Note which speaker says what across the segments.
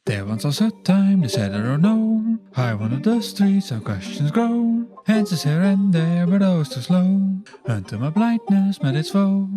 Speaker 1: There once was a time, they said I don't know. High one of the streets, our questions grow. Answers here and there, but oh too slow. Until my blindness met its foe.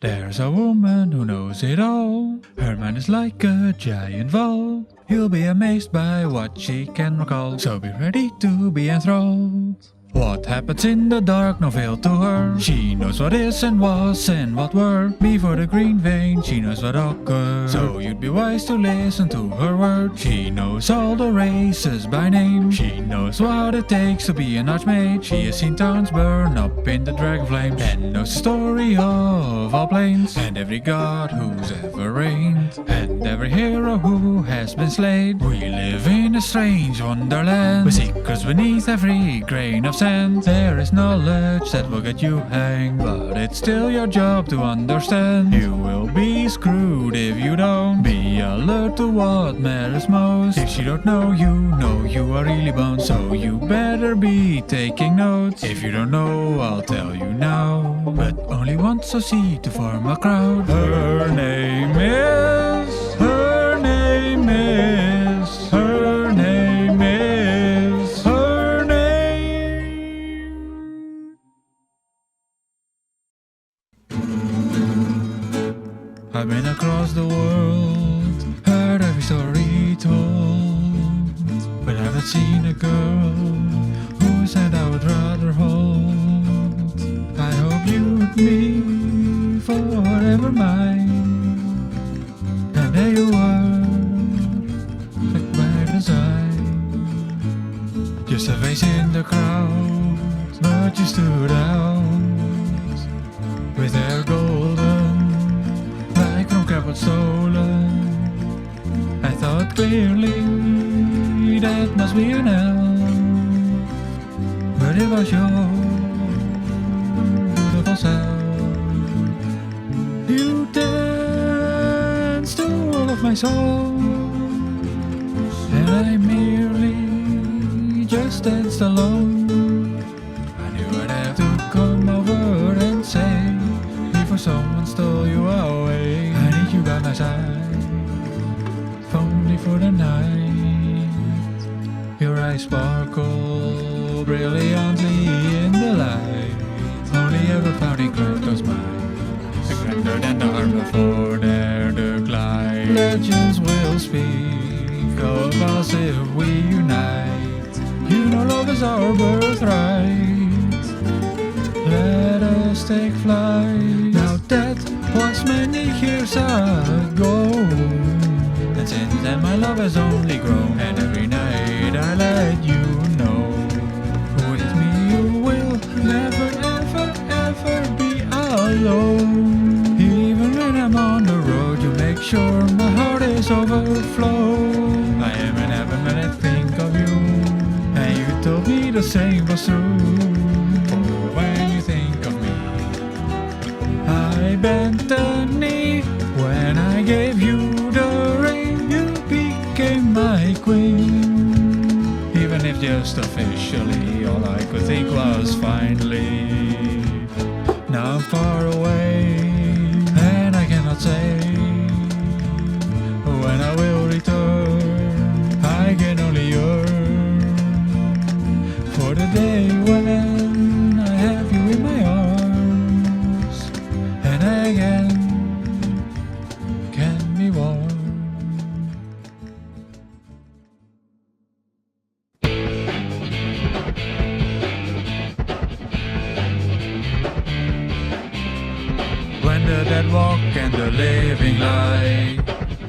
Speaker 1: There's a woman who knows it all. Her mind is like a giant vault. You'll be amazed by what she can recall. So be ready to be enthralled. What happens in the dark, no veil to her. She knows what is and was and what were. Before the green vein, she knows what occurred. So you'd be wise to listen to her word. She knows all the races by name. She knows what it takes to be an archmage. She has seen towns burn up in the dragon flames, and knows the story of all planes, and every god who's ever reigned, and every hero who has been slain. We live in a strange wonderland, with secrets beneath every grain of sand. There is knowledge that will get you hanged, but it's still your job to understand. You will be screwed if you don't. Be alert to what matters most. If you don't know you are really boned. So you better be taking notes. If you don't know, I'll tell you now, but only once so see to form a crowd. Her name is I've been across the world, heard every story told, but I haven't seen a girl whose hand I would rather hold. I hope you'd be forever mine, and there you were, like by the side, just a face in the crowd, but you stood out with hair golden, was stolen. I thought clearly that must be an elf, but it was your beautiful self. You danced to all of my songs, and I merely just danced alone. I knew I'd have to come over and say, before someone stole you away, I need you by my side, if only for the night. Your eyes sparkle brilliantly in the light, only ever found in Kratos' mind, grander than the heart before their decline. Legends will speak of us if we unite. You know love is our birthright. Let us take flight. Now that was many years ago, and since then my love has only grown. And every night I let you know, with me you will never ever ever be alone. Even when I'm on the road, you make sure my heart is overflow. I am in heaven when I think of you, and you told me the same was true. I bent the knee when I gave you the ring. You became my queen, even if just officially all I could think was finally. Now I'm far away, and I cannot say when I will return. I can only yearn for the day when I have you in my arms, and I again can be warm. When the dead walk and the living lie,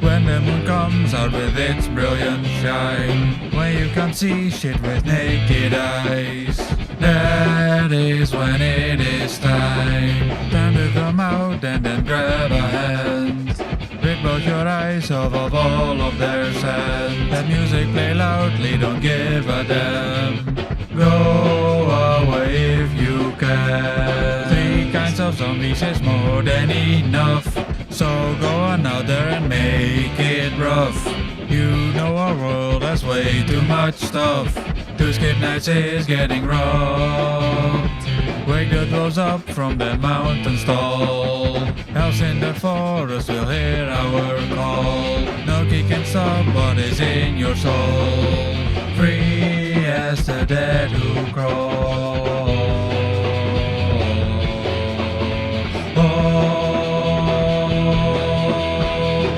Speaker 1: when the moon comes out with its brilliant shine, when you can't see shit with naked eyes, that is when it is time to come out and then grab a hand. Rid both your eyes of all of their sand. That music play loudly, don't give a damn. Go away if you can. 3 kinds of zombies is more than enough. So go on out there and make it rough. You know our world has way too much stuff. To skip nights is getting rough. Wake the dwarves up from their mountain stall. Elves in the forest will hear our call. No key can stop what is in your soul. Free as the dead who crawl.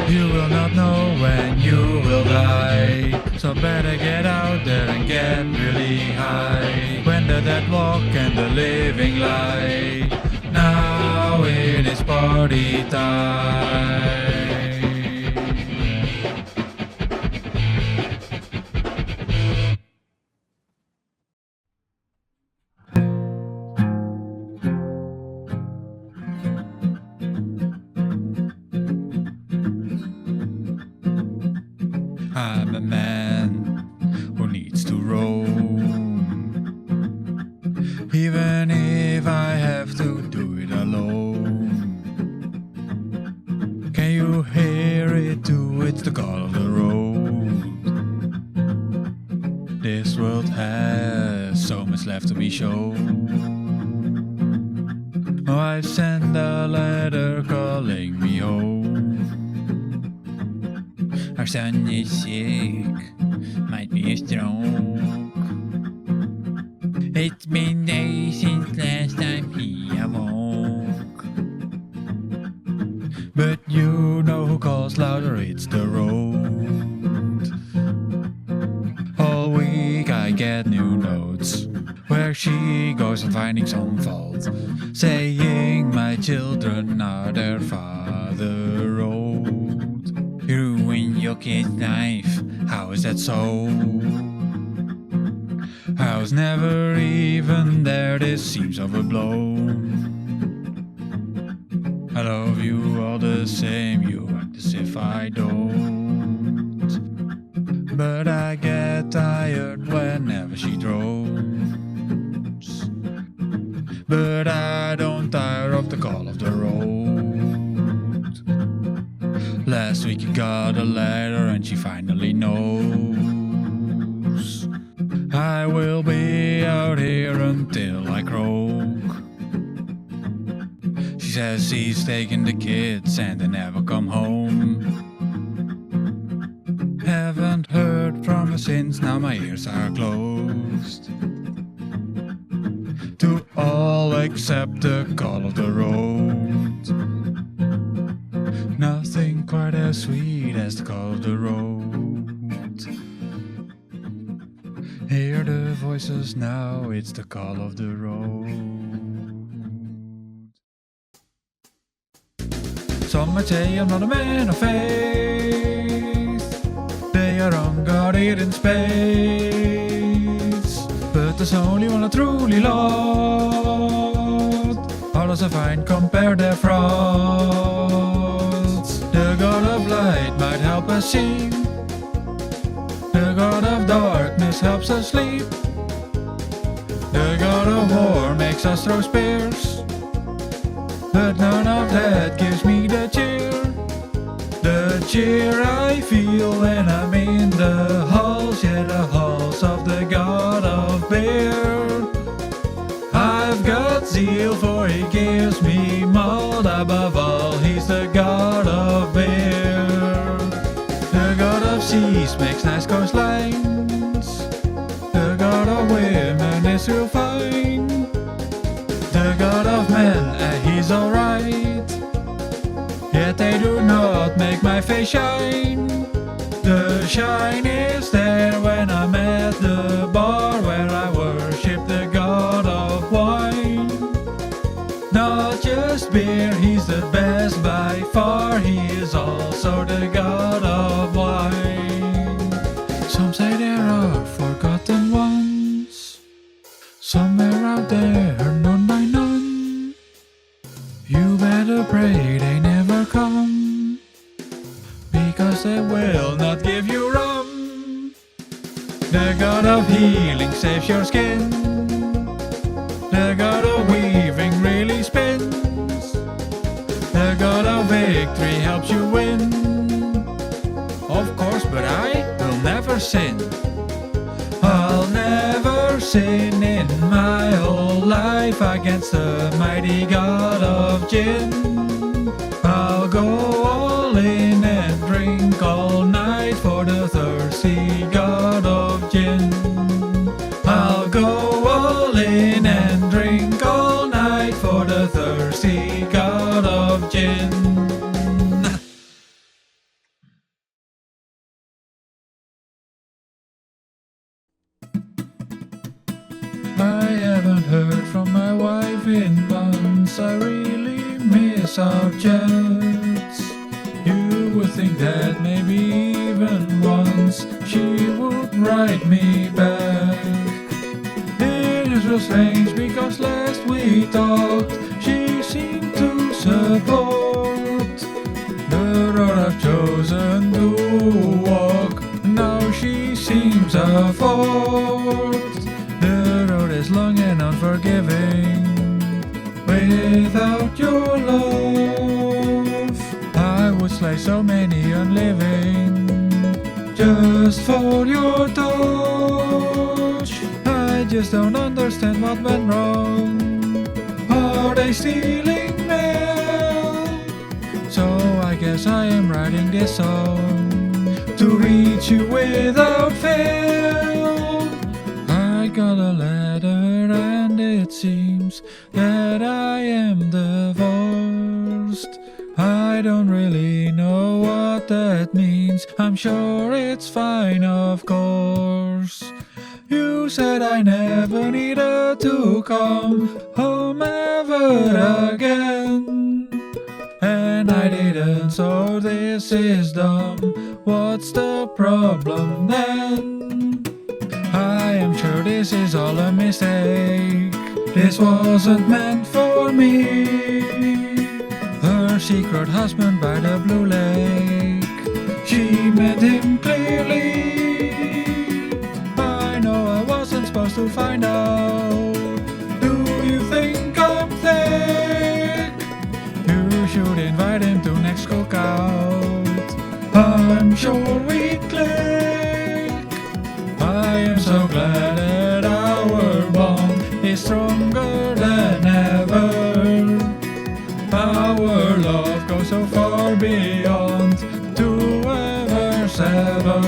Speaker 1: You will not know when you will die, so better get out there and get really high. When the dead walk and the living lie, now it is party time. I'm a man who needs to roam, even if I have to do it alone. Can you hear it too? It's the call of the road. This world has so much left to be shown. Oh, I've sent a letter calling me home. Our son is sick, might be a stroke. It's been days since last time he awoke. But you know who calls louder, it's the road. All week I get new notes, where she goes and finding some fault, saying my children are their father road. You ruin your kid's life, how is that so? I was never even there, this seems overblown. I love you all the same, you act as if I don't. But I get tired whenever she drones. But I don't tire of the call of the road. Last week you got a letter and she finally knows. I will be out here until I croak. She says she's taking the kids and they never come home. Haven't heard from her since, now my ears are closed to all except the call of the road. Nothing quite as sweet as the call of the road. Hear the voices now, it's the call of the road. Some might say I'm not a man of faith, they are unguarded in space. But there's only one I truly love, others I find compare their frauds. The God of light might help us see, the God of darkness helps us sleep. The God of war makes us throw spears, but none of that gives me the cheer. The cheer I feel when I'm in the halls, yeah, the halls of the God of beer. I've got zeal for he gives me malt, above all he's the God of beer. The God of seas makes nice coastlines, the God of women is real fine. The God of men, he's alright, yet they do not make my face shine. The shine is there when I'm at the bar, where I worship the God of wine. Not just beer, he's the best by far, he is also the God of wine. Some say there are forgotten ones, somewhere out there, none by none. You better pray they never come, because they will not give you rum. The God of healing saves your skin, the God of weaving really spins, the God of victory sin. I'll never sin in my whole life against the mighty god of gin. I'll go all in and drink all night for the thirsty god of gin. I'll go all in and drink all night for the thirsty god of gin. I haven't heard from my wife in months. I really miss our chats. You would think that maybe even once she would write me back. It is real strange because last we talked she seemed to support the road I've chosen to walk. Now she seems afford. The road is long and unforgiving. Without your love, I would slay so many unliving. Just for your touch, I just don't understand what went wrong. Are they stealing mail? So I guess I am writing this song to reach you without fail. I got a letter and it seems that I am divorced. I don't really know what that means. I'm sure it's fine, of course. You said I never needed to come home ever again, and I didn't, so this is dumb. What's the problem then? I am sure this is all a mistake. This wasn't meant for me. Her secret husband by the blue lake, she met him clearly. I know I wasn't supposed to find out. Do you think I'm thick? You should invite him to next cookout. I'm sure we'd click. I am so glad that our bond is stronger than ever. Our love goes so far beyond to ever sever.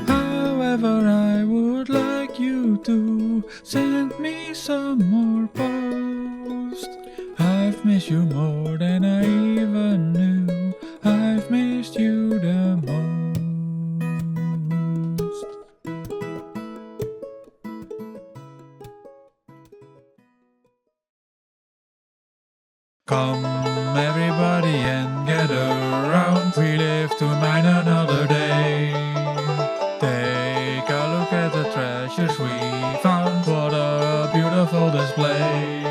Speaker 1: However, I would like you to send me some more posts. I've missed you more than I even knew. I've missed you the most. Come everybody and gather round. We live to mine another day. Take a look at the treasures we found. What a beautiful display.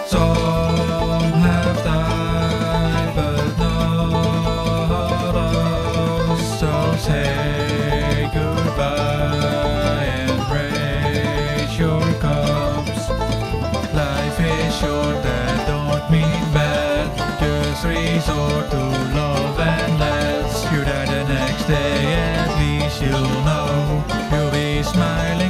Speaker 1: Some have died but not us. So say goodbye and raise your cups. Life is short, that don't mean bad. Just resort to love and let's. You die the next day, at least you'll know you'll be smiling